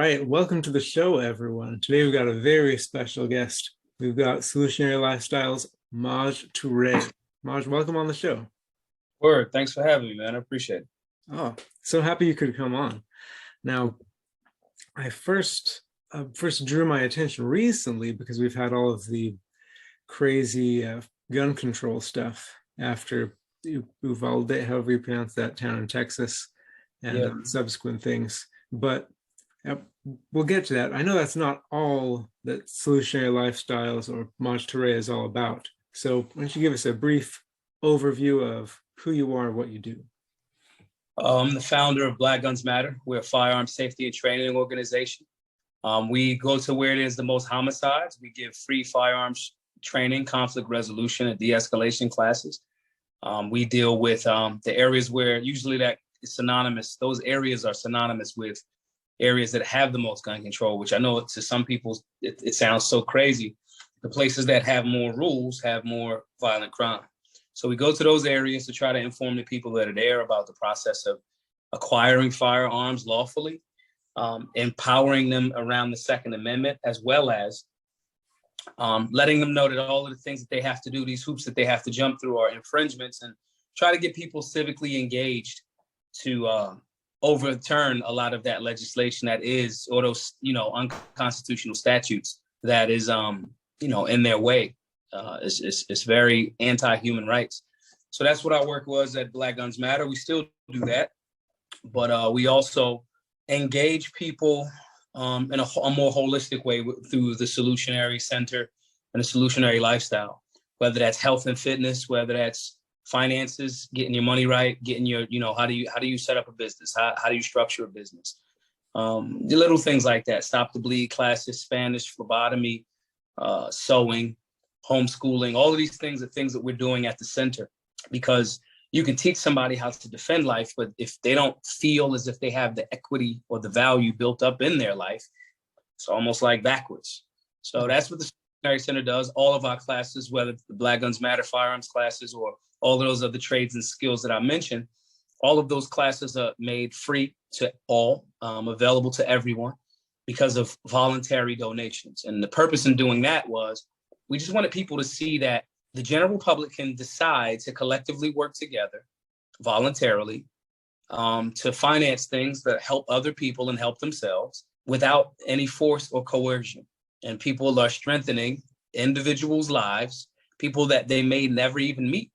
right, welcome to the show, everyone. Today we've got a very special guest. We've got Solutionary Lifestyle's Maj Toure. Maj, welcome on the show. Word, thanks for having me, man. I appreciate it. Oh, so happy you could come on. Now, I first drew my attention recently because we've had all of the crazy gun control stuff after Uvalde, however you pronounce that town in Texas, and subsequent things. But we'll get to that. I know that's not all that Solutionary Lifestyles or Maj Toure is all about. So why don't you give us a brief overview of who you are and what you do? I'm the founder of Black Guns Matter. We're a firearm safety and training organization. We go to where there's the most homicides. We give free firearms training, conflict resolution, and de-escalation classes. We deal with the areas where usually that is synonymous. Those areas are synonymous with areas that have the most gun control, which I know to some people, it sounds so crazy. The places that have more rules have more violent crime. So we go to those areas to try to inform the people that are there about the process of acquiring firearms lawfully, empowering them around the Second Amendment, as well as letting them know that all of the things that they have to do, these hoops that they have to jump through are infringements, and try to get people civically engaged to overturn a lot of that legislation that is, or those, unconstitutional statutes that is, in their way. It's very anti-human rights. So that's what our work was at Black Guns Matter. We still do that, but we also engage people in a more holistic way through the Solutionary Center and the Solutionary Lifestyle, whether that's health and fitness, whether that's finances, getting your money right, getting your, how do you set up a business? How do you structure a business? The little things like that, stop the bleed classes, Spanish, phlebotomy, sewing, homeschooling, all of these things are things that we're doing at the center, because you can teach somebody how to defend life, but if they don't feel as if they have the equity or the value built up in their life, it's almost like backwards. So that's what the Solutionary Center does. All of our classes, whether the Black Guns Matter firearms classes or all of those other trades and skills that I mentioned, all of those classes are made free to all, available to everyone because of voluntary donations. And the purpose in doing that was we just wanted people to see that the general public can decide to collectively work together voluntarily to finance things that help other people and help themselves without any force or coercion. And people are strengthening individuals' lives, people that they may never even meet.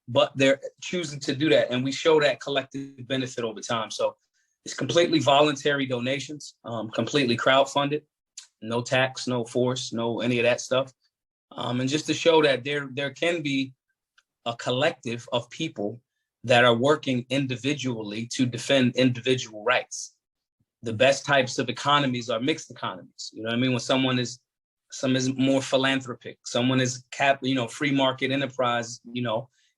But they're choosing to do that. And we show that collective benefit over time. So it's completely voluntary donations, completely crowdfunded, no tax, no force, no any of that stuff. And just to show that there can be a collective of people that are working individually to defend individual rights. The best types of economies are mixed economies. You know what I mean? When some is more philanthropic, someone is free market enterprise,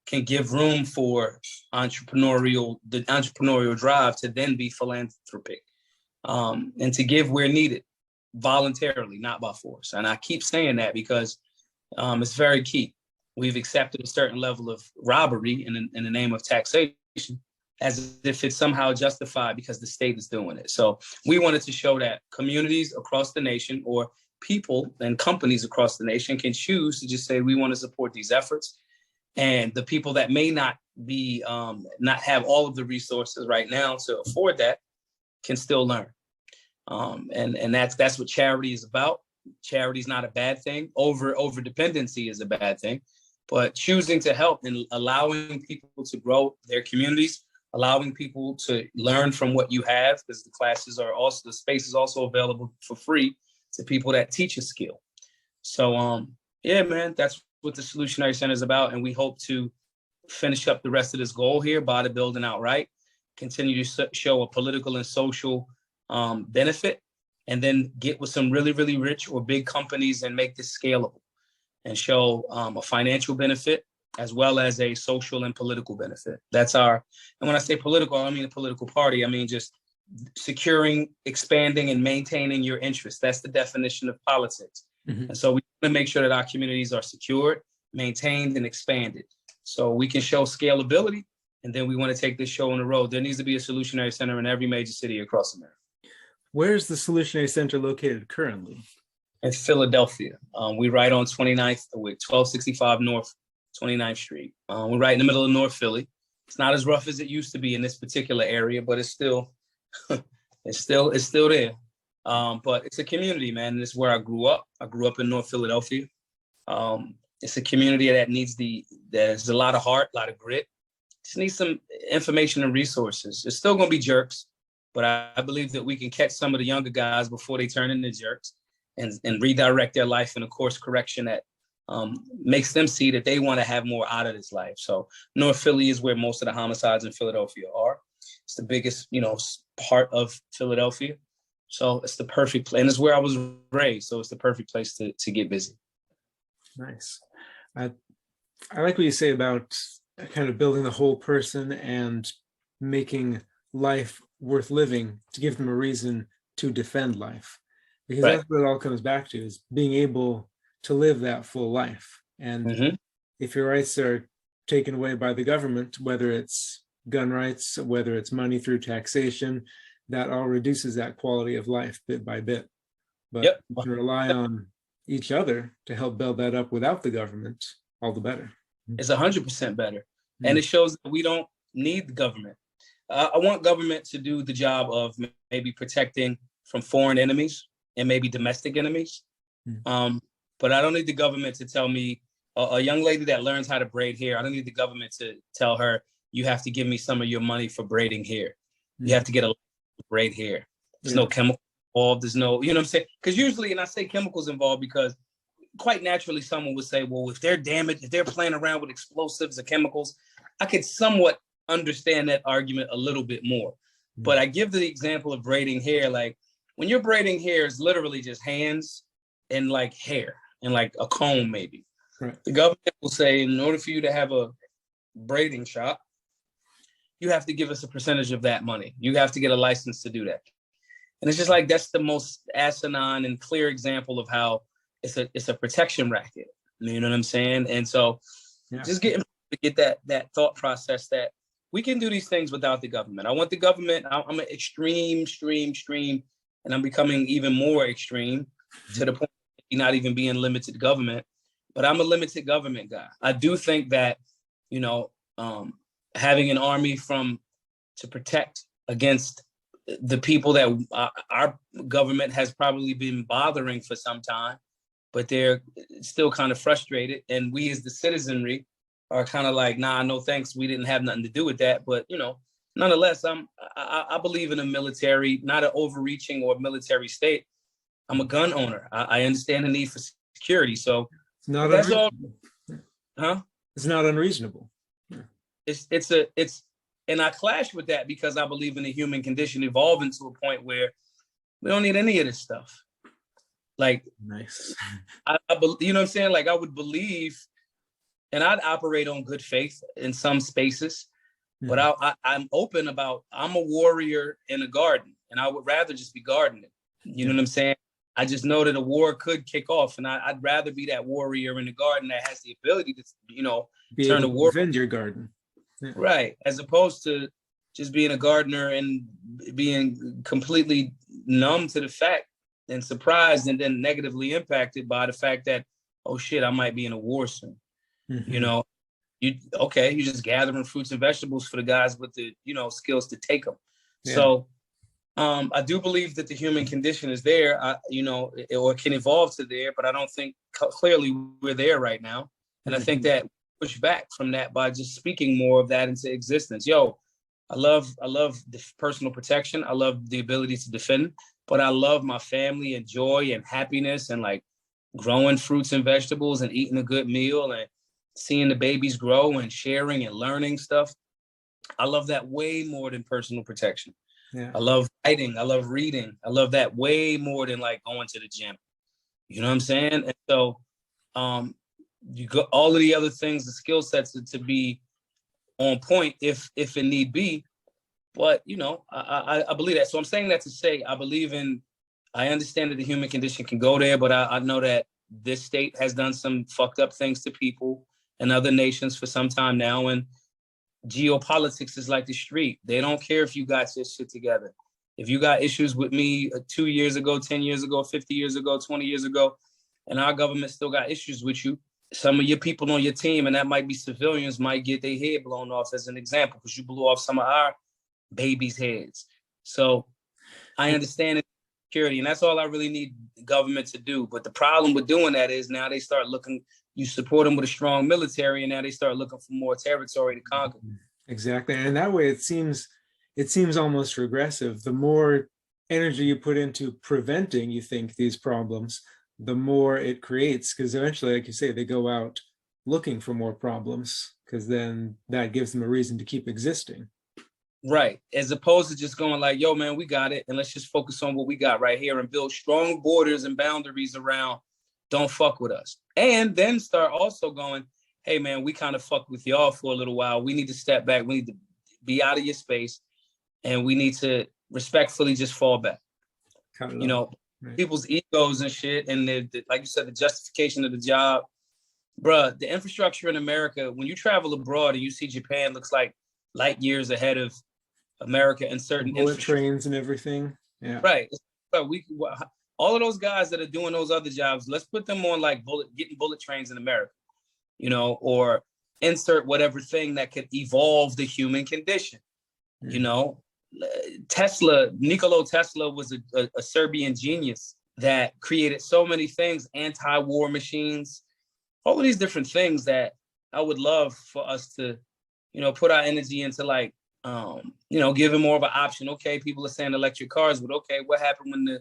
can give room for the entrepreneurial drive to then be philanthropic, and to give where needed voluntarily, not by force. And I keep saying that because it's very key. We've accepted a certain level of robbery in the name of taxation as if it's somehow justified because the state is doing it. So we wanted to show that communities across the nation, or people and companies across the nation, can choose to just say, we want to support these efforts. And the people that may not be, not have all of the resources right now to afford that can still learn. And that's what charity is about. Charity is not a bad thing. Over dependency is a bad thing, but choosing to help and allowing people to grow their communities, allowing people to learn from what you have, because the space is also available for free to people that teach a skill. So, yeah, man, that's what the Solutionary Center is about. And we hope to finish up the rest of this goal here, bodybuilding outright, continue to show a political and social benefit, and then get with some really, really rich or big companies and make this scalable and show a financial benefit as well as a social and political benefit. And when I say political, I don't mean a political party. I mean just securing, expanding, and maintaining your interests. That's the definition of politics. Mm-hmm. And so we want to make sure that our communities are secured, maintained, and expanded. So we can show scalability, and then we want to take this show on the road. There needs to be a Solutionary Center in every major city across America. Where's the Solutionary Center located currently? In Philadelphia. We right on 29th with 1265 North 29th Street. We're right in the middle of North Philly. It's not as rough as it used to be in this particular area, but it's still it's still there. But it's a community, man. And it's where I grew up. I grew up in North Philadelphia. It's a community that there's a lot of heart, a lot of grit. Just needs some information and resources. There's still gonna be jerks, but I believe that we can catch some of the younger guys before they turn into jerks. And redirect their life in a course correction that makes them see that they want to have more out of this life. So North Philly is where most of the homicides in Philadelphia are. It's the biggest, part of Philadelphia. So it's the perfect place. And it's where I was raised. So it's the perfect place to get busy. Nice. I like what you say about kind of building the whole person and making life worth living to give them a reason to defend life. Because Right. that's what it all comes back to, is being able to live that full life. And if your rights are taken away by the government, whether it's gun rights, whether it's money through taxation, that all reduces that quality of life bit by bit. But you can rely on each other to help build that up without the government, all the better. It's 100% better. And it shows that we don't need the government. I want government to do the job of maybe protecting from foreign enemies and maybe domestic enemies. But I don't need the government to tell me, a young lady that learns how to braid hair, I don't need the government to tell her, you have to give me some of your money for braiding hair. You have to get a braid hair. There's no chemical involved. There's no, you know what I'm saying? Because usually, and I say chemicals involved because quite naturally someone would say, well, if they're damaged, if they're playing around with explosives or chemicals, I could somewhat understand that argument a little bit more. But I give the example of braiding hair, like, when you're braiding hair, it's literally just hands and like hair and like a comb, maybe. Right. The government will say, in order for you to have a braiding shop, you have to give us a percentage of that money. You have to get a license to do that. And it's just like, that's the most asinine and clear example of how it's a protection racket. You know what I'm saying? And so just get that thought process that we can do these things without the government. I want the government. I'm an extreme, and I'm becoming even more extreme to the point of not even being limited government, but I'm a limited government guy. I do think that, having an army to protect against the people that our government has probably been bothering for some time, but they're still kind of frustrated. And we as the citizenry are kind of like, nah, no thanks. We didn't have nothing to do with that. But, nonetheless, I believe in a military, not an overreaching or military state. I'm a gun owner. I understand the need for security. So it's not that's all. Huh? It's not unreasonable. And I clash with that because I believe in the human condition evolving to a point where we don't need any of this stuff. Like, nice. You know what I'm saying? Like, I would believe, and I'd operate on good faith in some spaces, but I'm open about, I'm a warrior in a garden, and I would rather just be gardening. You know what I'm saying? I just know that a war could kick off, and I'd rather be that warrior in the garden that has the ability to, turn a war. Defend your garden. Yeah. Right. As opposed to just being a gardener and being completely numb to the fact and surprised and then negatively impacted by the fact that, oh shit, I might be in a war soon. You're just gathering fruits and vegetables for the guys with the, skills to take them. Yeah. So I do believe that the human condition is there, or can evolve to there, but I don't think clearly we're there right now. And I think that push back from that by just speaking more of that into existence. I love the personal protection. I love the ability to defend, but I love my family and joy and happiness and like growing fruits and vegetables and eating a good meal and seeing the babies grow and sharing and learning stuff. I love that way more than personal protection. Yeah. I love writing. I love reading. I love that way more than like going to the gym. You know what I'm saying? And so you got all of the other things, the skill sets to be on point if it need be. But, I believe that. So I'm saying that to say I understand that the human condition can go there, but I know that this state has done some fucked up things to people and other nations for some time now. And geopolitics is like the street. They don't care if you got your shit together. If you got issues with me 2 years ago, 10 years ago, 50 years ago, 20 years ago, and our government still got issues with you, some of your people on your team, and that might be civilians, might get their head blown off as an example, because you blew off some of our babies' heads. So I understand security, and that's all I really need the government to do. But the problem with doing that is now they start looking, you support them with a strong military, and now they start looking for more territory to conquer. Exactly. And that way it seems almost regressive. The more energy you put into preventing, you think, these problems, the more it creates, because eventually, like you say, they go out looking for more problems, because then that gives them a reason to keep existing. Right. As opposed to just going like, yo, man, we got it. And let's just focus on what we got right here and build strong borders and boundaries around, don't fuck with us. And then start also going, hey, man, we kind of fucked with y'all for a little while. We need to step back. We need to be out of your space. And we need to respectfully just fall back. You know, right. People's egos and shit. And like you said, the justification of the job. Bruh, the infrastructure in America, when you travel abroad and you see Japan looks like light years ahead of America and certain bullet trains and everything. Yeah. Right. So all of those guys that are doing those other jobs, let's put them on like getting bullet trains in America, you know, or insert whatever thing that could evolve the human condition. Mm. You know, Nikola Tesla was a Serbian genius that created so many things, anti-war machines, all of these different things that I would love for us to, you know, put our energy into, like, you know, giving more of an option. Okay, people are saying electric cars, but okay, what happened when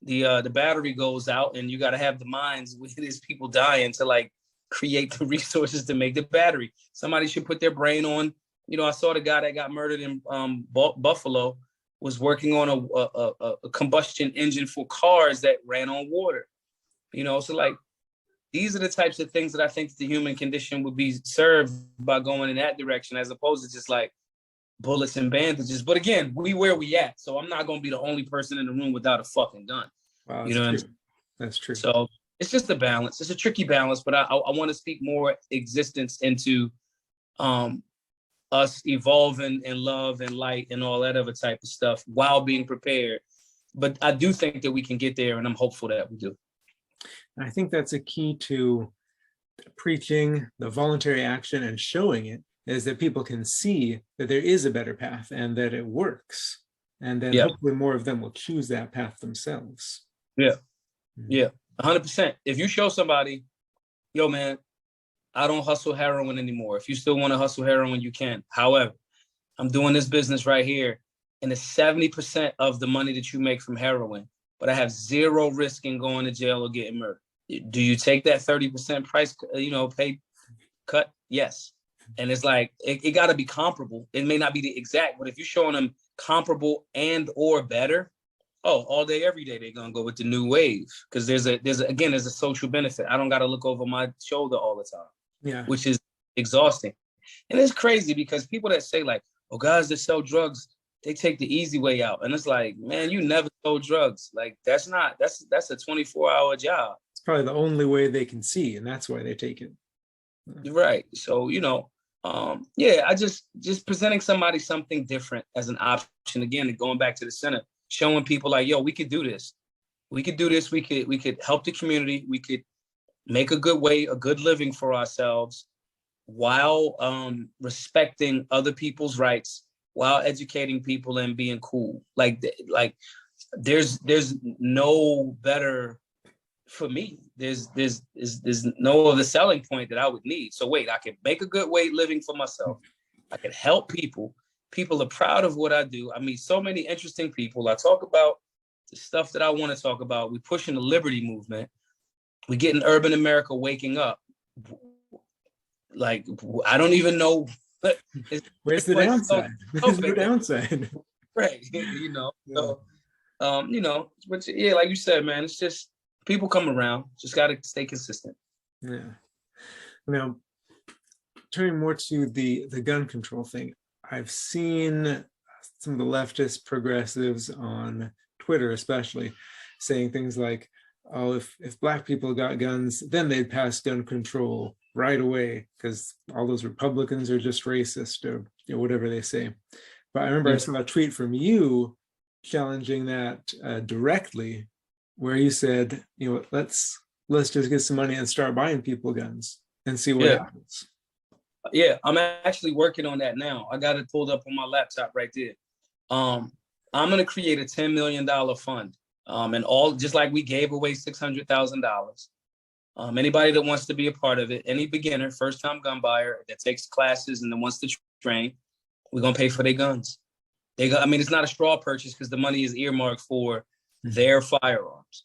the battery goes out and you got to have the minds with these people dying to like create the resources to make the battery? Somebody should put their brain on. You know, I saw the guy that got murdered in Buffalo was working on a combustion engine for cars that ran on water. You know, so like, these are the types of things that I think the human condition would be served by going in that direction, as opposed to just like bullets and bandages. But again, where we at. So I'm not going to be the only person in the room without a fucking gun. Wow, you know what I'm saying? That's true. So it's just a balance. It's a tricky balance, but I want to speak more existence into us evolving in love and light and all that other type of stuff while being prepared. But I do think that we can get there, and I'm hopeful that we do. I think that's a key to preaching the voluntary action and showing it, is that people can see that there is a better path and that it works. And then hopefully more of them will choose that path themselves. Yeah. Yeah. 100%. If you show somebody, yo, man, I don't hustle heroin anymore. If you still want to hustle heroin, you can. However, I'm doing this business right here, and it's 70% of the money that you make from heroin, but I have zero risk in going to jail or getting murdered. Do you take that 30% price, pay cut? Yes. And it's like, it got to be comparable. It may not be the exact, but if you're showing them comparable and or better, all day, every day, they're going to go with the new wave. Because there's a social benefit. I don't got to look over my shoulder all the time, which is exhausting. And it's crazy because people that say like, oh, guys that sell drugs, they take the easy way out. And it's like, man, you never sold drugs. Like, that's a 24-hour job. It's probably the only way they can see, and that's why they take it. Right. So, I just presenting somebody something different as an option. Again, and going back to the center, showing people like, yo, we could do this. We could do this. We could help the community. We could make a good living for ourselves while respecting other people's rights, while educating people and being cool. Like there's no better for me. There's no other selling point that I would need. So wait, I could make a good living for myself. I could help people. People are proud of what I do. I meet so many interesting people. I talk about the stuff that I want to talk about. We're pushing the liberty movement. We're getting urban America waking up. Like, I don't even know. Where's the downside? There's no downside. Right. So, but yeah, like you said, man, it's just people come around. Just got to stay consistent. Yeah. Now, turning more to the gun control thing, I've seen some of the leftist progressives on Twitter, especially, saying things like, oh, if Black people got guns, then they'd pass gun control right away because all those Republicans are just racist or whatever they say. But I remember I saw a tweet from you challenging that directly, where you said, let's just get some money and start buying people guns and see what Yeah. happens. Yeah, I'm actually working on that now. I got it pulled up on my laptop right there. I'm going to create a $10 million fund. And all, just like we gave away $600,000. Anybody that wants to be a part of it, any beginner, first-time gun buyer that takes classes and then wants to train, we're going to pay for their guns. It's not a straw purchase because the money is earmarked for their firearms.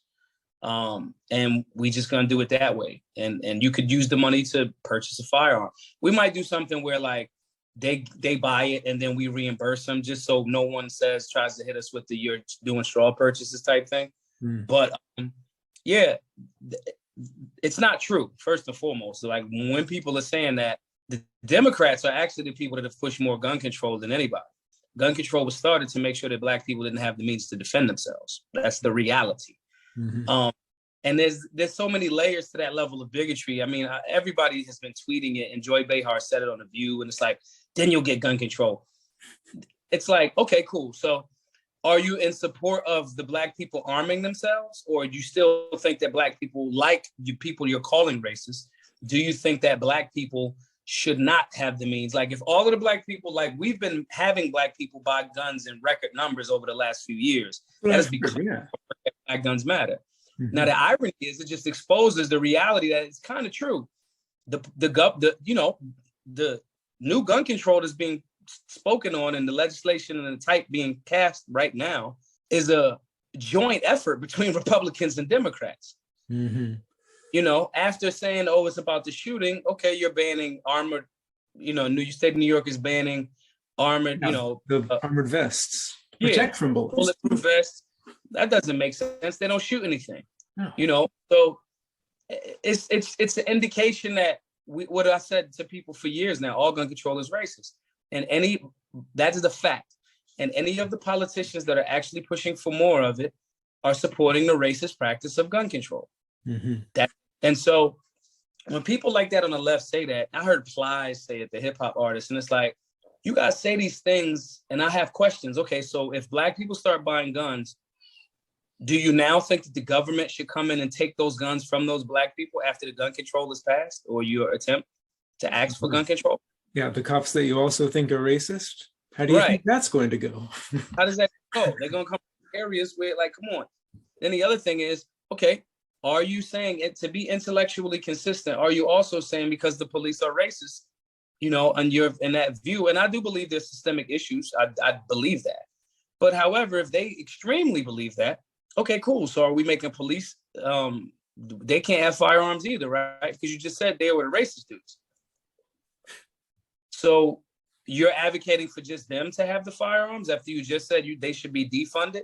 And we just gonna do it that way. And you could use the money to purchase a firearm. We might do something where like they buy it and then we reimburse them, just so no one tries to hit us with the you're doing straw purchases type thing. But yeah, it's not true. First and foremost, so like when people are saying that, the Democrats are actually the people that have pushed more gun control than anybody. Gun control was started to make sure that Black people didn't have the means to defend themselves. That's the reality. And there's so many layers to that level of bigotry. I mean, everybody has been tweeting it, and Joy Behar said it on The View, and it's like, then you'll get gun control. It's like, okay, cool. So are you in support of the Black people arming themselves, or do you still think that Black people, like you people you're calling racist, do you think that Black people should not have the means? Like if all of the Black people, like we've been having Black people buy guns in record numbers over the last few years, that is because Black Guns Matter. Now the irony is it just exposes the reality that it's kind of true. The new gun control that's being spoken on and the legislation and the type being passed right now is a joint effort between Republicans and Democrats. After saying, oh, it's about the shooting, okay, you're banning armored, you state New York is banning armored, the armored vests, protect from bullets. Bulletproof vests. That doesn't make sense. They don't shoot anything. No. So it's an indication that what I said to people for years now, all gun control is racist. And that is the fact. And any of the politicians that are actually pushing for more of it are supporting the racist practice of gun control. And so when people like that on the left say that, I heard Plies say it, the hip hop artist, and it's like, you guys say these things and I have questions. Okay, so if Black people start buying guns, do you now think that the government should come in and take those guns from those Black people after the gun control is passed, or your attempt to ask for gun control? Yeah, the cops that you also think are racist. How do you think that's going to go? How does that go? They're going to come to areas where, like, come on. Then the other thing is, okay, are you saying it to be intellectually consistent? Are you also saying because the police are racist, and you're in that view? And I do believe there's systemic issues. I believe that. But however, if they extremely believe that, okay, cool. So are we making police, they can't have firearms either, right? Because you just said they were the racist dudes. So you're advocating for just them to have the firearms after you just said they should be defunded?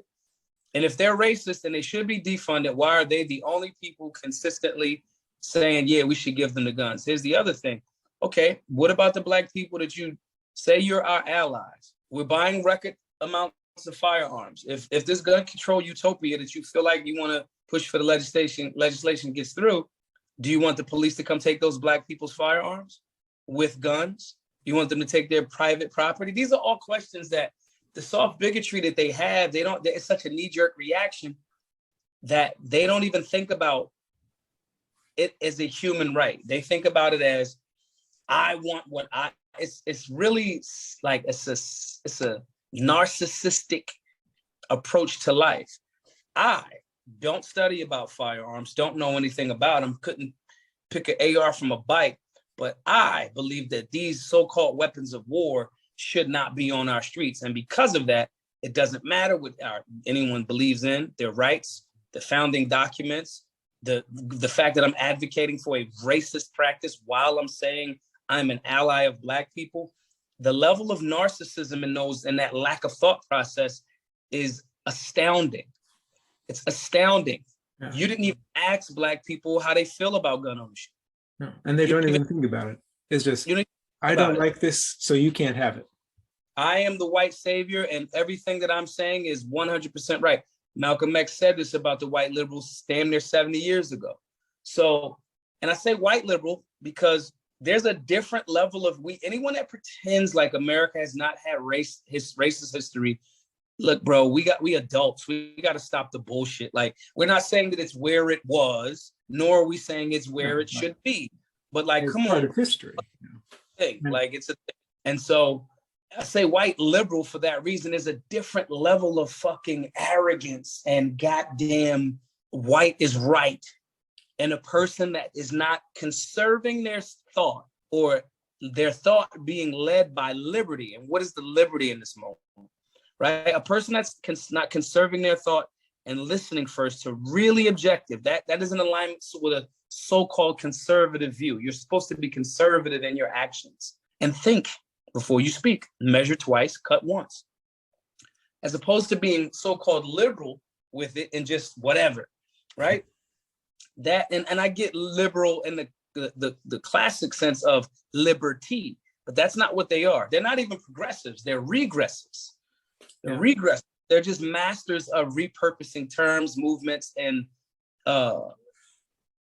And if they're racist and they should be defunded, why are they the only people consistently saying, yeah, we should give them the guns? Here's the other thing. Okay, what about the Black people that you say you're our allies? We're buying record amounts of firearms. If this gun control utopia that you feel like you want to push for the legislation gets through, do you want the police to come take those Black people's firearms with guns? You want them to take their private property? These are all questions that the soft bigotry that they have, it's such a knee-jerk reaction that they don't even think about it as a human right. They think about it as, I want what it's really like, it's a narcissistic approach to life. I don't study about firearms, don't know anything about them, couldn't pick an AR from a bike, but I believe that these so-called weapons of war should not be on our streets. And because of that, it doesn't matter what anyone believes in, their rights, the founding documents, the fact that I'm advocating for a racist practice while I'm saying I'm an ally of Black people. The level of narcissism in that lack of thought process is astounding. It's astounding. Yeah. You didn't even ask Black people how they feel about gun ownership. No, and they don't even think about it. It's just, I don't like this, so you can't have it. I am the white savior, and everything that I'm saying is 100% right. Malcolm X said this about the white liberals damn near 70 years ago. So, and I say white liberal because there's a different level of anyone that pretends like America has not had racist history look, bro, we adults, we got to stop the bullshit. Like, we're not saying that it's where it was, nor are we saying it's where it should be. But like, it's come part on, of history. thing. Like, it's a thing. And so I say white liberal for that reason. Is a different level of fucking arrogance and goddamn white is right. And a person that is not conserving their thought, or their thought being led by liberty. And what is the liberty in this moment? Right? A person that's not conserving their thought and listening first to really objective, that is in alignment with a so-called conservative view. You're supposed to be conservative in your actions and think before you speak, measure twice, cut once, as opposed to being so-called liberal with it and just whatever, right? That, and I get liberal in the classic sense of liberty, but that's not what they are. They're not even progressives. They're regressives. They're regressive. They're just masters of repurposing terms, movements, and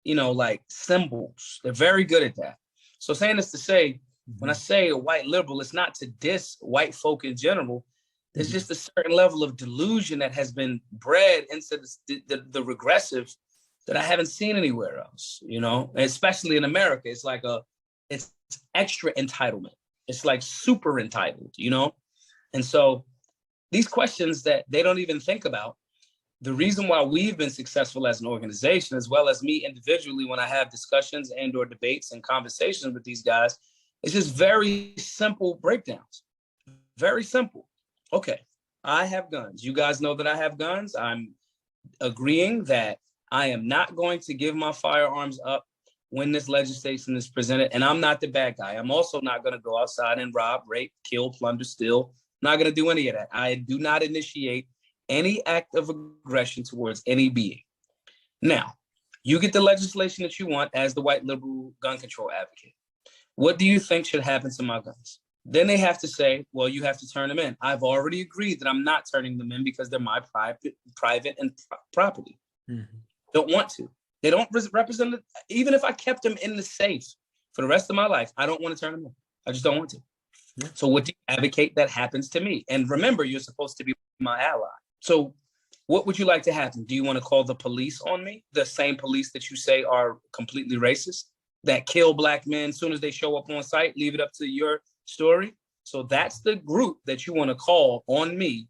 like symbols. They're very good at that. So saying this to say, when I say a white liberal, it's not to diss white folk in general. There's just a certain level of delusion that has been bred into the regressive that I haven't seen anywhere else, especially in America. It's like it's extra entitlement. It's like super entitled, And so these questions that they don't even think about, the reason why we've been successful as an organization, as well as me individually, when I have discussions and or debates and conversations with these guys, it's just very simple breakdowns. Very simple. Okay, I have guns. You guys know that I have guns. I'm agreeing that I am not going to give my firearms up when this legislation is presented. And I'm not the bad guy. I'm also not going to go outside and rob, rape, kill, plunder, steal. I'm not going to do any of that. I do not initiate any act of aggression towards any being. Now, you get the legislation that you want as the white liberal gun control advocate. What do you think should happen to my guns? Then they have to say, well, you have to turn them in. I've already agreed that I'm not turning them in because they're my private and property. Mm-hmm. Don't want to. They don't represent it. Even if I kept them in the safe for the rest of my life, I don't want to turn them in. I just don't want to. Yeah. So what do you advocate that happens to me? And remember, you're supposed to be my ally. So what would you like to happen? Do you want to call the police on me? The same police that you say are completely racist, that kill Black men as soon as they show up on site, leave it up to your story? So that's the group that you want to call on me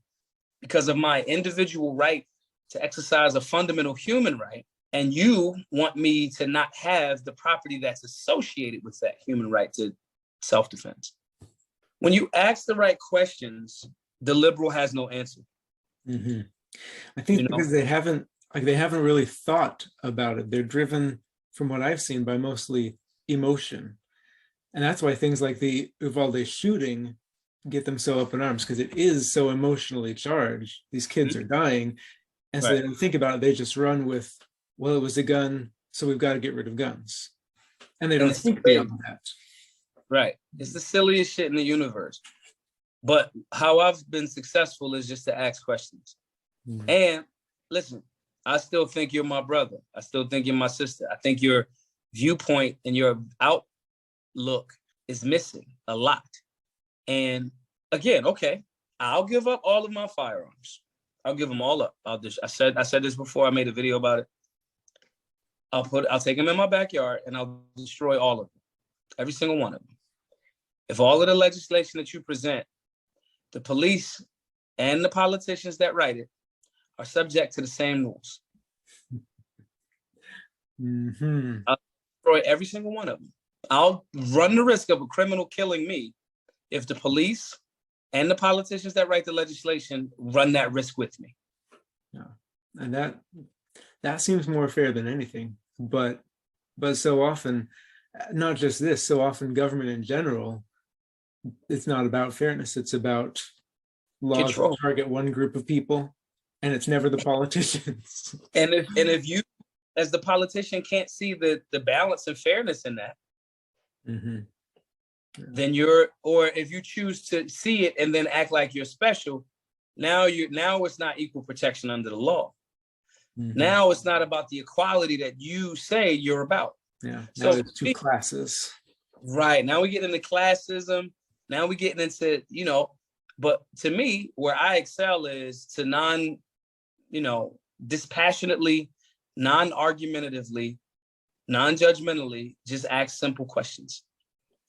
because of my individual right to exercise a fundamental human right. And you want me to not have the property that's associated with that human right to self-defense. When you ask the right questions, the liberal has no answer. Mm-hmm. I think because they haven't really thought about it. They're driven, from what I've seen, by mostly emotion. And that's why things like the Uvalde shooting get them so up in arms, because it is so emotionally charged. These kids are dying. And so they don't think about it. They just run with, well, it was a gun, so we've got to get rid of guns. And they don't think beyond that. Right. It's the silliest shit in the universe. But how I've been successful is just to ask questions. Mm-hmm. And listen, I still think you're my brother. I still think you're my sister. I think your viewpoint and your outlook is missing a lot. And again, okay, I'll give up all of my firearms. I'll give them all up. I said this before. I made a video about it. I'll take them in my backyard and I'll destroy all of them, every single one of them. If all of the legislation that you present, the police and the politicians that write it are subject to the same rules, mm-hmm. I'll destroy every single one of them. I'll run the risk of a criminal killing me if the police and the politicians that write the legislation run that risk with me. Yeah, and that seems more fair than anything. But so often, not just this, so often government in general, it's not about fairness. It's about laws that target one group of people, and it's never the politicians. And if you, as the politician, can't see the balance and fairness in that, mm-hmm. then or if you choose to see it and then act like you're special, now it's not equal protection under the law. Mm-hmm. Now it's not about the equality that you say you're about. Yeah. Now it's two classes. Right. Now we get into classism. Now we're getting into, But to me, where I excel is to dispassionately, non-argumentatively, non-judgmentally, just ask simple questions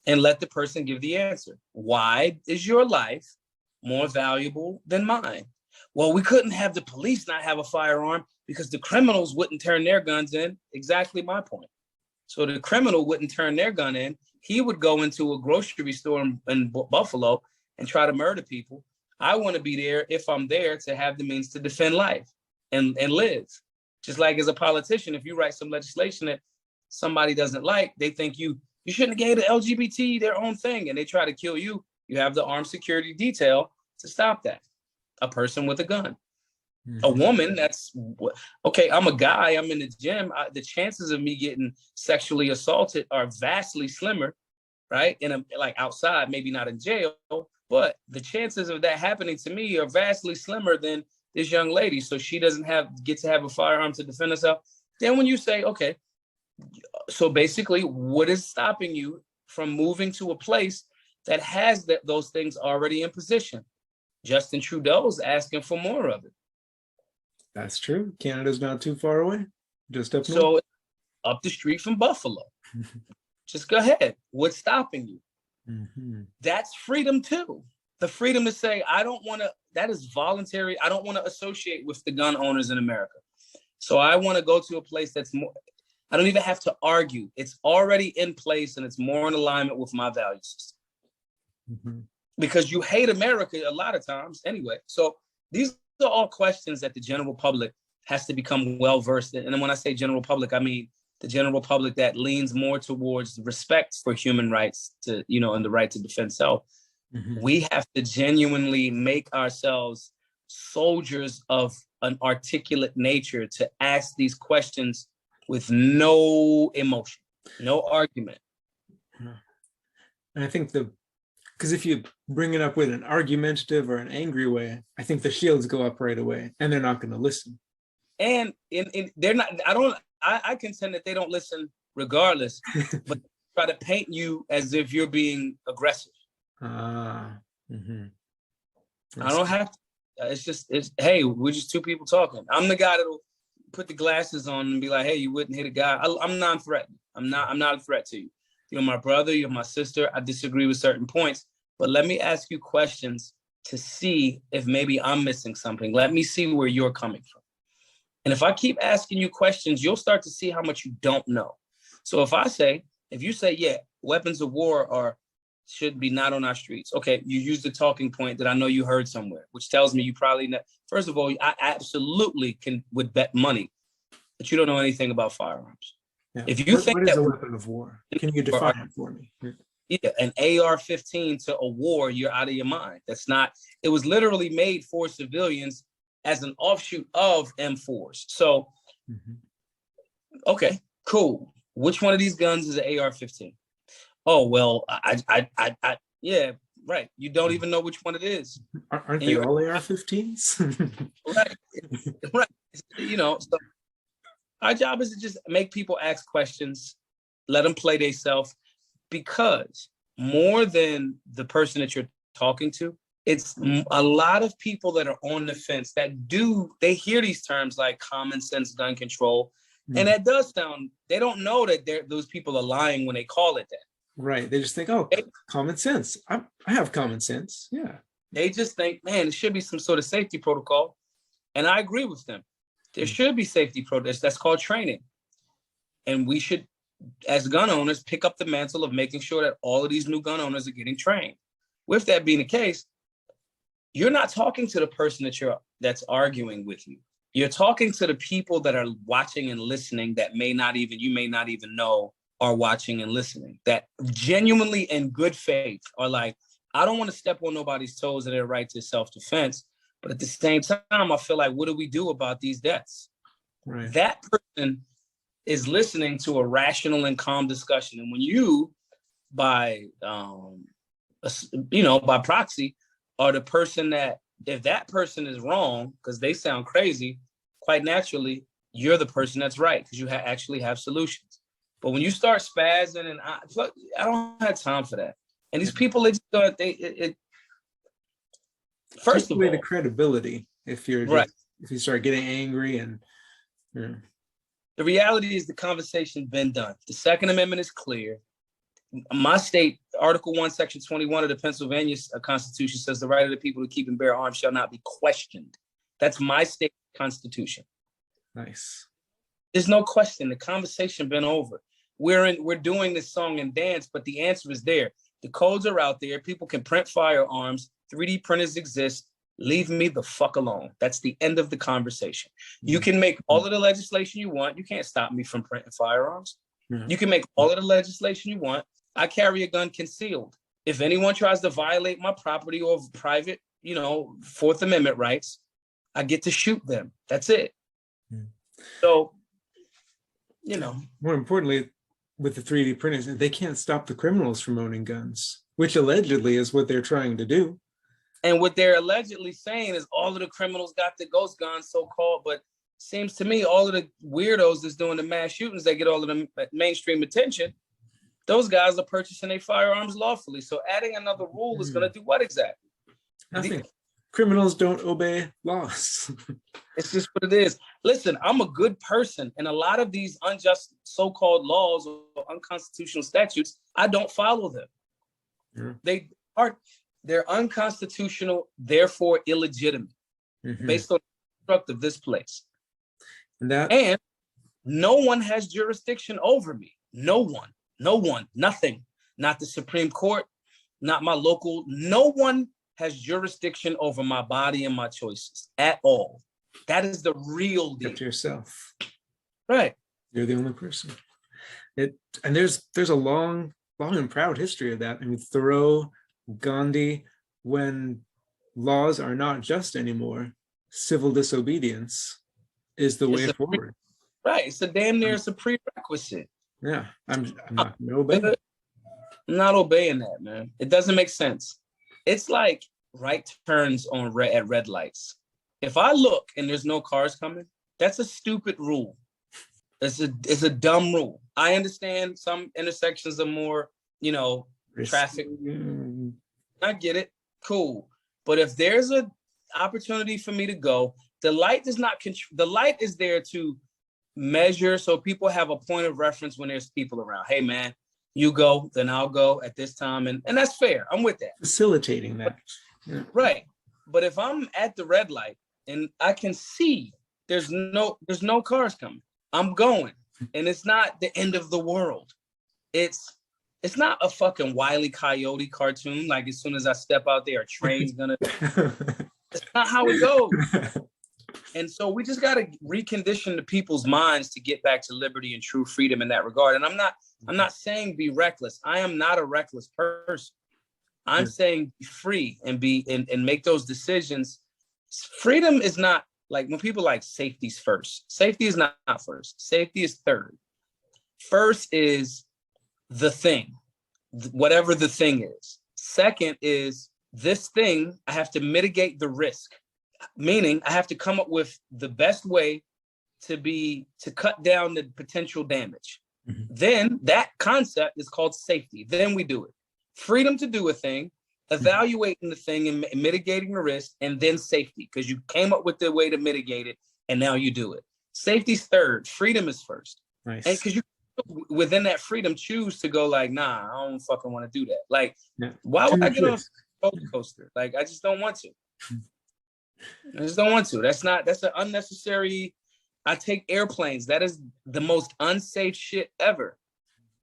and let the person give the answer. Why is your life more valuable than mine? Well, we couldn't have the police not have a firearm because the criminals wouldn't turn their guns in. Exactly my point. So the criminal wouldn't turn their gun in. He would go into a grocery store in Buffalo and try to murder people. I want to be there, if I'm there, to have the means to defend life and live. Just like as a politician, if you write some legislation that somebody doesn't like, they think you shouldn't have gave the LGBT their own thing, and they try to kill you. You have the armed security detail to stop that. A person with a gun. Mm-hmm. A woman, that's okay. I'm a guy. I'm in the gym. The chances of me getting sexually assaulted are vastly slimmer, right? Like outside, maybe not in jail, but the chances of that happening to me are vastly slimmer than this young lady. So she doesn't get to have a firearm to defend herself. Then when you say, okay, so basically, what is stopping you from moving to a place that has those things already in position? Justin Trudeau's asking for more of it. That's true. Canada's not too far away. Just up north. So up the street from Buffalo. Just go ahead. What's stopping you? Mm-hmm. That's freedom too. The freedom to say, I don't want to, that is voluntary. I don't want to associate with the gun owners in America. So I want to go to a place that's more, I don't even have to argue. It's already in place and it's more in alignment with my value system. Mm-hmm. Because you hate America a lot of times anyway. So these are all questions that the general public has to become well-versed in. And when I say general public, I mean the general public that leans more towards respect for human rights and the right to defend self. Mm-hmm. We have to genuinely make ourselves soldiers of an articulate nature to ask these questions with no emotion, no argument. And I think because if you bring it up with an argumentative or an angry way, I think the shields go up right away and they're not going to listen. And they're not, I contend that they don't listen regardless, but try to paint you as if you're being aggressive. Mm-hmm. I don't have to. It's hey, we're just two people talking. I'm the guy that'll put the glasses on and be like, hey, you wouldn't hit a guy. I'm non-threatening. I'm not a threat to you. You're my brother, you're my sister. I disagree with certain points, but let me ask you questions to see if maybe I'm missing something. Let me see where you're coming from. And if I keep asking you questions, you'll start to see how much you don't know. So if you say, yeah, weapons of war should be not on our streets. Okay, you use the talking point that I know you heard somewhere, which tells me you probably know. First of all, I absolutely would bet money that you don't know anything about firearms. Yeah. If you think what is a weapon of war? Can you define it for me? Yeah, an AR-15 to a war, you're out of your mind. That's not. It was literally made for civilians as an offshoot of M4s. So, Okay, cool. Which one of these guns is an AR-15? Oh well, yeah, right. You don't even know which one it is. Aren't they all AR-15s? right. So our job is to just make people ask questions, let them play themselves, because more than the person that you're talking to, it's a lot of people that are on the fence that they hear these terms like common sense gun control. And that does sound, they don't know that those people are lying when they call it that. Right. They just think, oh, common sense. I have common sense. Yeah. They just think, man, it should be some sort of safety protocol. And I agree with them. There should be safety protocols. That's called training. And we should, as gun owners, pick up the mantle of making sure that all of these new gun owners are getting trained. With that being the case, you're not talking to the person that's arguing with you. You're talking to the people that are watching and listening that you may not even know are watching and listening, that genuinely in good faith are like, I don't want to step on nobody's toes in their right to self-defense. But at the same time, I feel like, what do we do about these deaths? Right. That person is listening to a rational and calm discussion. And when you, by proxy, are the person that, if that person is wrong, because they sound crazy, quite naturally, you're the person that's right, because you actually have solutions. But when you start spazzing, and I don't have time for that. And these people, First Take of away all, the credibility if you're right. just, if you start getting angry and yeah. The reality is the conversation been done. The Second Amendment is clear. My state, Article 1, Section 21 of the Pennsylvania Constitution says the right of the people to keep and bear arms shall not be questioned. That's my state constitution. Nice. There's no question. The conversation been over. We're doing this song and dance, but the answer is there. The codes are out there. People can print firearms. 3D printers exist. Leave me the fuck alone. That's the end of the conversation. You can make all of the legislation you want. You can't stop me from printing firearms. You can make all of the legislation you want. I carry a gun concealed. If anyone tries to violate my property or private, Fourth Amendment rights, I get to shoot them. That's it. So, More importantly, with the 3D printers, they can't stop the criminals from owning guns, which allegedly is what they're trying to do. And what they're allegedly saying is all of the criminals got the ghost guns, so-called, but seems to me all of the weirdos that's doing the mass shootings that get all of the mainstream attention, those guys are purchasing their firearms lawfully. So adding another rule is going to do what exactly? Nothing. Criminals don't obey laws. It's just what it is. Listen, I'm a good person, and a lot of these unjust so-called laws or unconstitutional statutes, I don't follow them. They're unconstitutional, therefore illegitimate, based on the construct of this place. And no one has jurisdiction over me. No one, nothing. Not the Supreme Court, not my local. No one has jurisdiction over my body and my choices at all. That is the real deal. Except yourself. Right. You're the only person. And there's a long and proud history of that. I mean, Thoreau, Gandhi, when laws are not just anymore, civil disobedience is the way forward. Right. It's a damn near a prerequisite. Yeah. I'm not going to obey it. I'm not obeying that, man. It doesn't make sense. It's like right turns at red lights. If I look and there's no cars coming, that's a stupid rule. It's a dumb rule. I understand some intersections are more, traffic. I get it. Cool. But if there's an opportunity for me to go, the light does not control. The light is there to measure so people have a point of reference when there's people around. Hey, man, you go, then I'll go at this time. And that's fair. I'm with that. Facilitating that. Yeah. Right. But if I'm at the red light and I can see there's no cars coming, I'm going. And it's not the end of the world. It's not a fucking Wile E. Coyote cartoon. Like as soon as I step out there, a train's gonna. That's not how it goes. And so we just got to recondition the people's minds to get back to liberty and true freedom in that regard. And I'm not saying be reckless. I am not a reckless person. I'm saying be free and make those decisions. Freedom is not like when people like safety's first. Safety is not first. Safety is third. First is the thing, whatever the thing is. Second is this thing, I have to mitigate the risk, meaning I have to come up with the best way to cut down the potential damage. Then that concept is called safety. Then we do it. Freedom to do a thing, evaluating the thing and mitigating the risk, and then safety, because you came up with the way to mitigate it, and now you do it. Safety's third. Freedom is first. Nice. And because you within that freedom choose to go like, nah, I don't fucking want to do that. Like, why would I get on a roller coaster? Like, I just don't want to. I just don't want to. That's an unnecessary. I take airplanes. That is the most unsafe shit ever.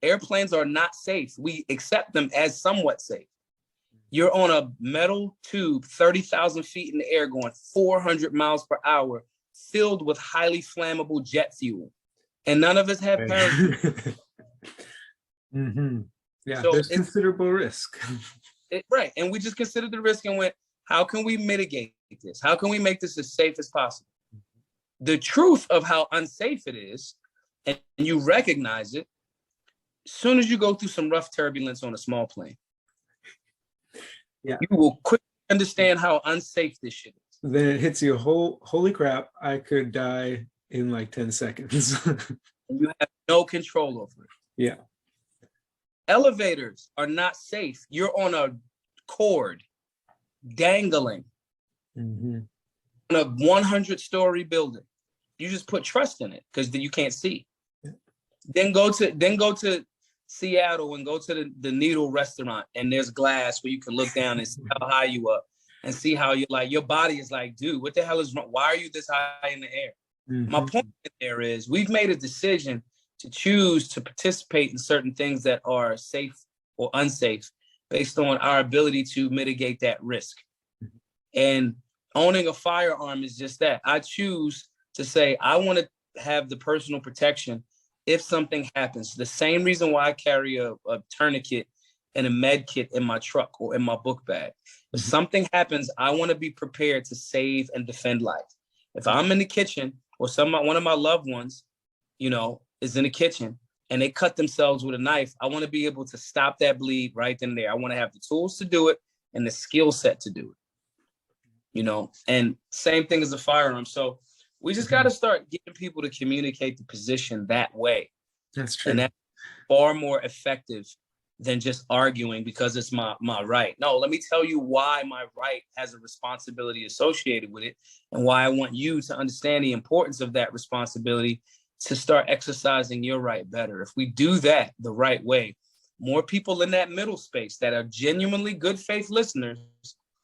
Airplanes are not safe. We accept them as somewhat safe. You're on a metal tube, 30,000 feet in the air, going 400 miles per hour, filled with highly flammable jet fuel. And none of us have parachutes. Yeah, so there's considerable risk. Right. And we just considered the risk and went, how can we mitigate this? How can we make this as safe as possible? The truth of how unsafe it is, and you recognize it, as soon as you go through some rough turbulence on a small plane, you will quickly understand how unsafe this shit is. Then it hits you, holy crap, I could die in like 10 seconds. You have no control over it. Yeah. Elevators are not safe. You're on a cord, dangling. Mm-hmm. In a 100-story building, you just put trust in it because then you can't see. Yeah. Then go to Seattle and go to the Needle restaurant, and there's glass where you can look down and see how high you up and see how you're like, your body is like, dude, what the hell is wrong? Why are you this high in the air? Mm-hmm. My point there is we've made a decision to choose to participate in certain things that are safe or unsafe based on our ability to mitigate that risk. And owning a firearm is just that. I choose to say, I want to have the personal protection if something happens. The same reason why I carry a tourniquet and a med kit in my truck or in my book bag. If something happens, I want to be prepared to save and defend life. If I'm in the kitchen or one of my loved ones, is in the kitchen and they cut themselves with a knife, I want to be able to stop that bleed right then and there. I want to have the tools to do it and the skill set to do it. And same thing as a firearm. So we just got to start getting people to communicate the position that way. That's true. And that's far more effective than just arguing because it's my right. No, let me tell you why my right has a responsibility associated with it and why I want you to understand the importance of that responsibility to start exercising your right better. If we do that the right way, more people in that middle space that are genuinely good faith listeners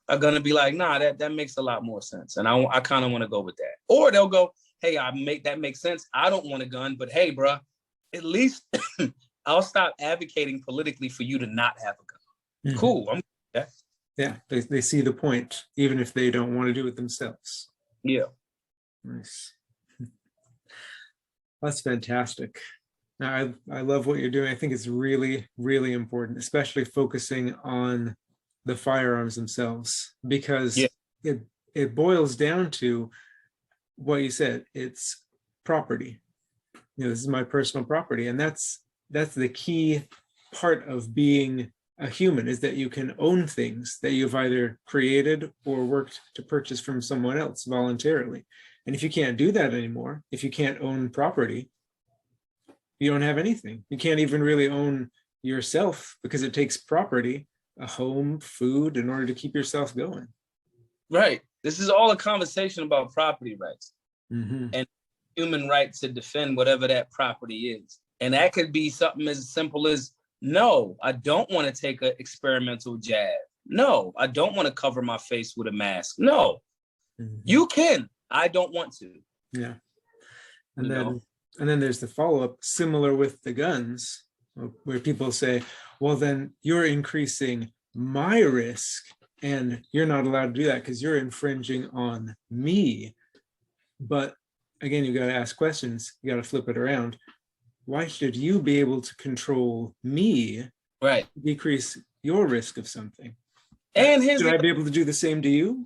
are going to be like, nah, that makes a lot more sense. And I kind of want to go with that. Or they'll go, hey, that makes sense. I don't want a gun, but hey, bro, at least I'll stop advocating politically for you to not have a gun. Mm-hmm. Cool. Yeah, they see the point, even if they don't want to do it themselves. Yeah. Nice. That's fantastic. I love what you're doing. I think it's really, really important, especially focusing on the firearms themselves, because it boils down to what you said. It's property. This is my personal property, and that's the key part of being a human, is that you can own things that you've either created or worked to purchase from someone else voluntarily. And if you can't do that anymore, if you can't own property, you don't have anything. You can't even really own yourself, because it takes property, a home, food, in order to keep yourself going. Right. This is all a conversation about property rights and human right to defend whatever that property is. And that could be something as simple as, no, I don't want to take an experimental jab. No, I don't want to cover my face with a mask. No, you can. I don't want to. Yeah. And then there's the follow-up, similar with the guns, where people say, well, then you're increasing my risk and you're not allowed to do that because you're infringing on me. But again, you got to ask questions. You got to flip it around. Why should you be able to control me? Right. Decrease your risk of something. And should I be able to do the same to you?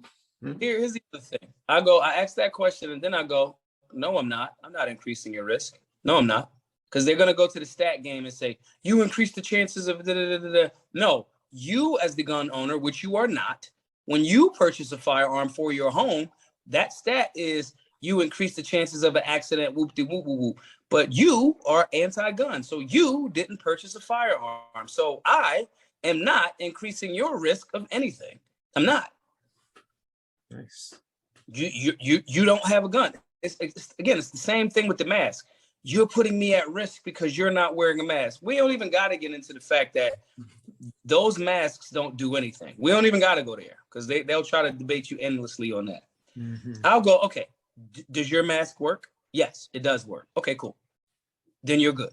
Here's the other thing. I ask that question and then I go, no, I'm not. I'm not increasing your risk. No, I'm not. Because they're going to go to the stat game and say, you increase the chances of da-da-da-da-da. No, you as the gun owner, which you are not, when you purchase a firearm for your home, that stat is you increase the chances of an accident, whoop-de-whoop-whoop-whoop. But you are anti-gun, so you didn't purchase a firearm. So I am not increasing your risk of anything. I'm not. Nice. You don't have a gun. It's the same thing with the mask. You're putting me at risk because you're not wearing a mask. We don't even got to get into the fact that those masks don't do anything. We don't even got to go there because they'll try to debate you endlessly on that. I'll go, okay, does your mask work? Yes, it does work. Okay, cool. Then you're good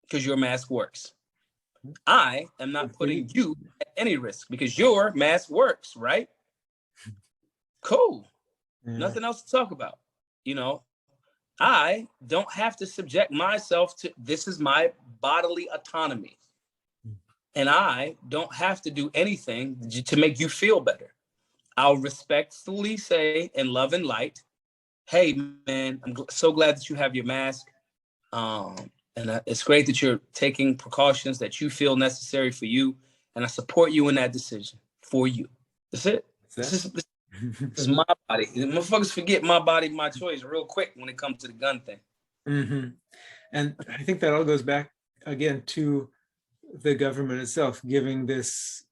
because your mask works. I am not putting you at any risk because your mask works, right? Cool. Nothing else to talk about. I don't have to subject myself to, this is my bodily autonomy. And I don't have to do anything to make you feel better. I'll respectfully say in love and light, hey, man, I'm so glad that you have your mask. And it's great that you're taking precautions that you feel necessary for you. And I support you in that decision for you. That's it. This is my body. Motherfuckers forget my body, my choice real quick when it comes to the gun thing. And I think that all goes back again to the government itself, giving this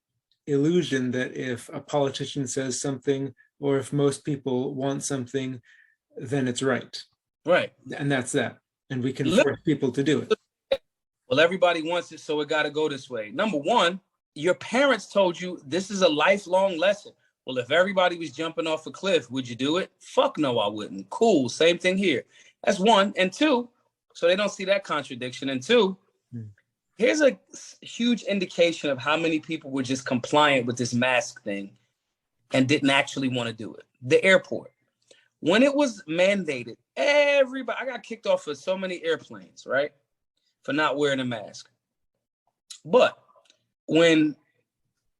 illusion that if a politician says something or if most people want something, then it's right. Right. And that's that. And we can Look, force people to do it. well, everybody wants it, so it got to go this way. Number one, your parents told you this is a lifelong lesson. Well, if everybody was jumping off a cliff, would you do it? Fuck no, I wouldn't. Cool. Same thing here. That's one. And two, so they don't see that contradiction. And two, here's a huge indication of how many people were just compliant with this mask thing and didn't actually want to do it. The airport. When it was mandated, everybody, I got kicked off of so many airplanes, right? For not wearing a mask. But when,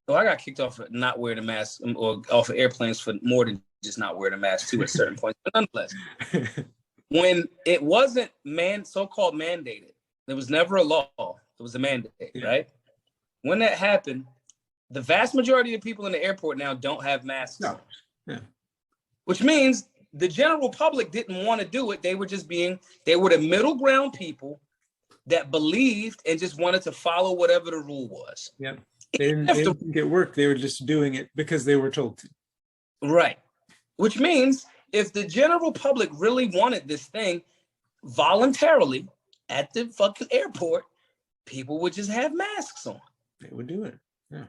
well, I got kicked off for not wearing a mask, or off of airplanes for more than just not wearing a mask too at certain points. But nonetheless, when it wasn't so-called mandated, there was never a law. It was a mandate, right? When that happened, the vast majority of people in the airport now don't have masks. No. Yeah. Which means the general public didn't want to do it. They were the middle ground people that believed and just wanted to follow whatever the rule was. Yeah. They didn't think it worked. They were just doing it because they were told to. Right. Which means if the general public really wanted this thing voluntarily at the fucking airport, people would just have masks on. They would do it. Yeah.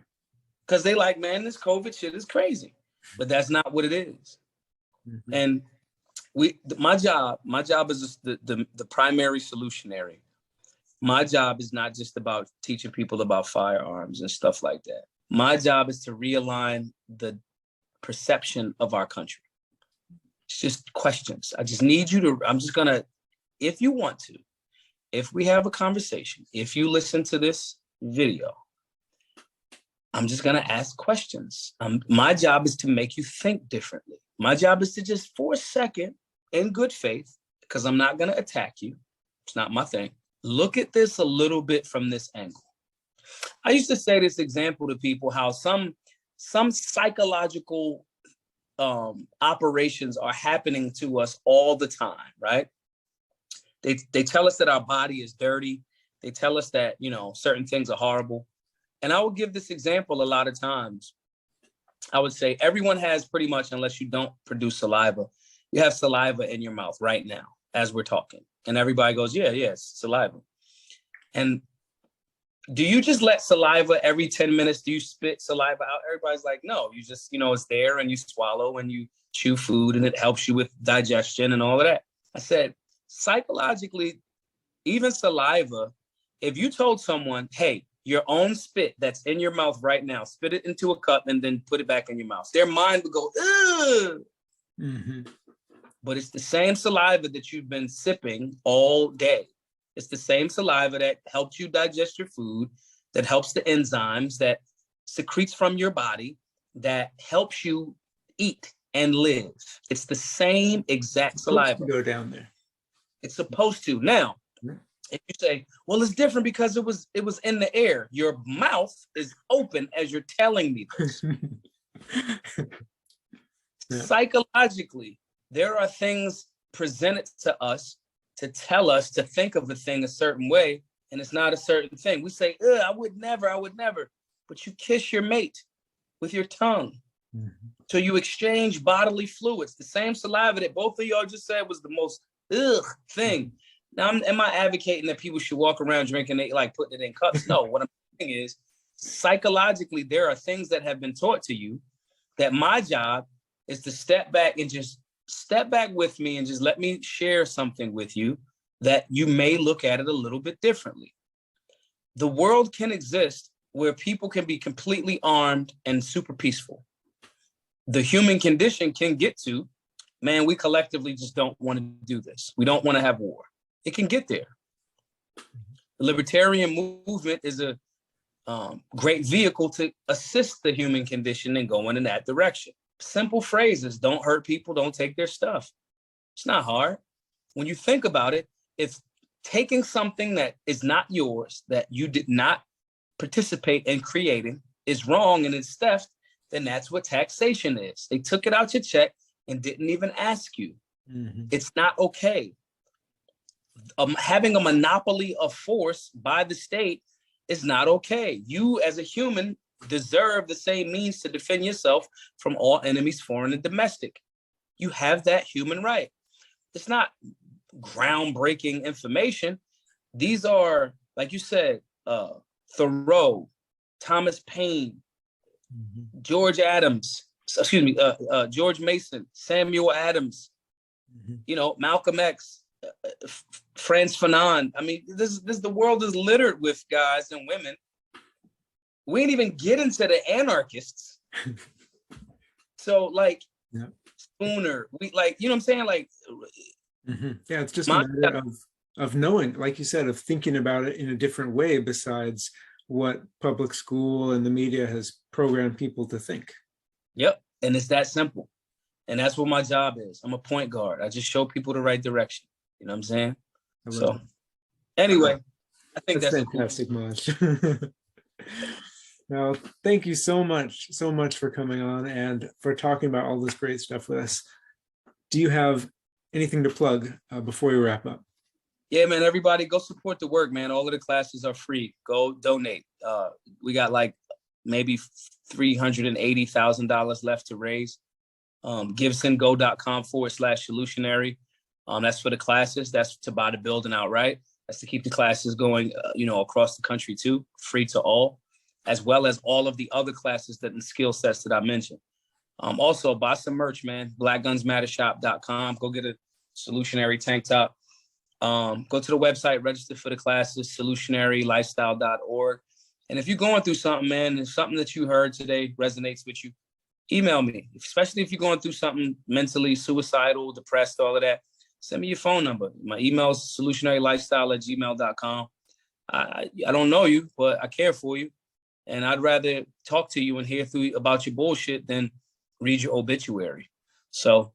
Because they like, man, this COVID shit is crazy. But that's not what it is. Mm-hmm. And my job is the primary solutionary. My job is not just about teaching people about firearms and stuff like that. My job is to realign the perception of our country. It's just questions. I just need you to, I'm just gonna, if you want to, if we have a conversation, if you listen to this video, I'm just gonna ask questions. My job is to make you think differently. My job is to just, for a second, in good faith, because I'm not gonna attack you. It's not my thing. Look at this a little bit from this angle. I used to say this example to people, how some psychological operations are happening to us all the time, right? They tell us that our body is dirty. They tell us that, certain things are horrible. And I would give this example a lot of times. I would say everyone has pretty much, unless you don't produce saliva, you have saliva in your mouth right now as we're talking. And everybody goes, yeah, it's saliva. And do you just let saliva every 10 minutes? Do you spit saliva out? Everybody's like, no, you just, it's there and you swallow and you chew food and it helps you with digestion and all of that. I said, psychologically, even saliva, if you told someone, hey, your own spit that's in your mouth right now, spit it into a cup and then put it back in your mouth, their mind would go, ugh. Mm-hmm. But it's the same saliva that you've been sipping all day. It's the same saliva that helps you digest your food, that helps the enzymes, that secretes from your body, that helps you eat and live. It's the same exact saliva. Go down there. It's supposed to. Now, if you say, well, it's different because it was in the air. Your mouth is open as you're telling me this. Yeah. Psychologically, there are things presented to us to tell us to think of a thing a certain way, and it's not a certain thing. We say, I would never. But you kiss your mate with your tongue. Mm-hmm. So you exchange bodily fluids. The same saliva that both of y'all just said was the most thing. Now, am I advocating that people should walk around drinking it, like putting it in cups? No, what I'm saying is, psychologically, there are things that have been taught to you that my job is to step back with me and just let me share something with you that you may look at it a little bit differently. The world can exist where people can be completely armed and super peaceful. The human condition can get to, man, we collectively just don't want to do this. We don't want to have war. It can get there. The libertarian movement is a great vehicle to assist the human condition in going in that direction. Simple phrases: don't hurt people, don't take their stuff. It's not hard. When you think about it, if taking something that is not yours, that you did not participate in creating, is wrong and it's theft, then that's what taxation is. They took it out your check and didn't even ask you. Mm-hmm. It's not okay. Having a monopoly of force by the state is not okay. You as a human deserve the same means to defend yourself from all enemies, foreign and domestic. You have that human right. It's not groundbreaking information. These are, like you said, Thoreau, Thomas Paine, George Adams, George Mason, Samuel Adams, Malcolm X, Frantz Fanon. I mean, the world is littered with guys and women. We ain't even get into the anarchists. So Spooner, you know what I'm saying? Yeah, it's just a matter of knowing, like you said, of thinking about it in a different way besides what public school and the media has programmed people to think. Yep. And it's that simple. And that's what my job is. I'm a point guard. I just show people the right direction. You know what I'm saying? So anyway, I think that's fantastic, Maj. Now, thank you so much for coming on and for talking about all this great stuff with us. Do you have anything to plug before we wrap up? Yeah, man, everybody go support the work, man. All of the classes are free. Go donate. We got maybe $380,000 left to raise. GiveSendGo.com/solutionary. That's for the classes. That's to buy the building outright. That's to keep the classes going, across the country too, free to all, as well as all of the other classes and skill sets that I mentioned. Also, buy some merch, man. BlackGunsMatterShop.com. Go get a Solutionary tank top. Go to the website, register for the classes, solutionarylifestyle.org. And if you're going through something, man, and something that you heard today resonates with you, email me, especially if you're going through something mentally suicidal, depressed, all of that. Send me your phone number. My email is solutionarylifestyle@gmail.com. I don't know you, but I care for you. And I'd rather talk to you and hear about your bullshit than read your obituary. So,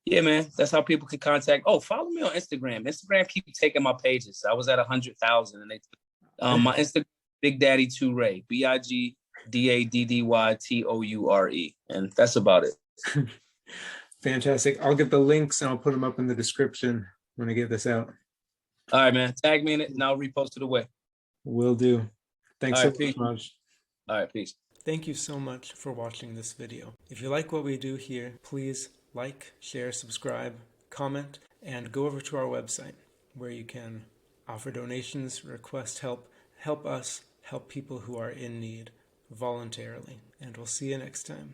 yeah, man, that's how people can contact. Oh, follow me on Instagram. Instagram keep taking my pages. I was at 100,000, and my Instagram, Big Daddy Toure, BIGDADDYTOURE, and that's about it. Fantastic. I'll get the links and I'll put them up in the description when I get this out. All right, man. Tag me in it, and I'll repost it away. Will do. Thanks so much, Maj. All right, peace. Thank you so much for watching this video. If you like what we do here, please like, share, subscribe, comment, and go over to our website where you can offer donations, request help us help people who are in need voluntarily. And we'll see you next time.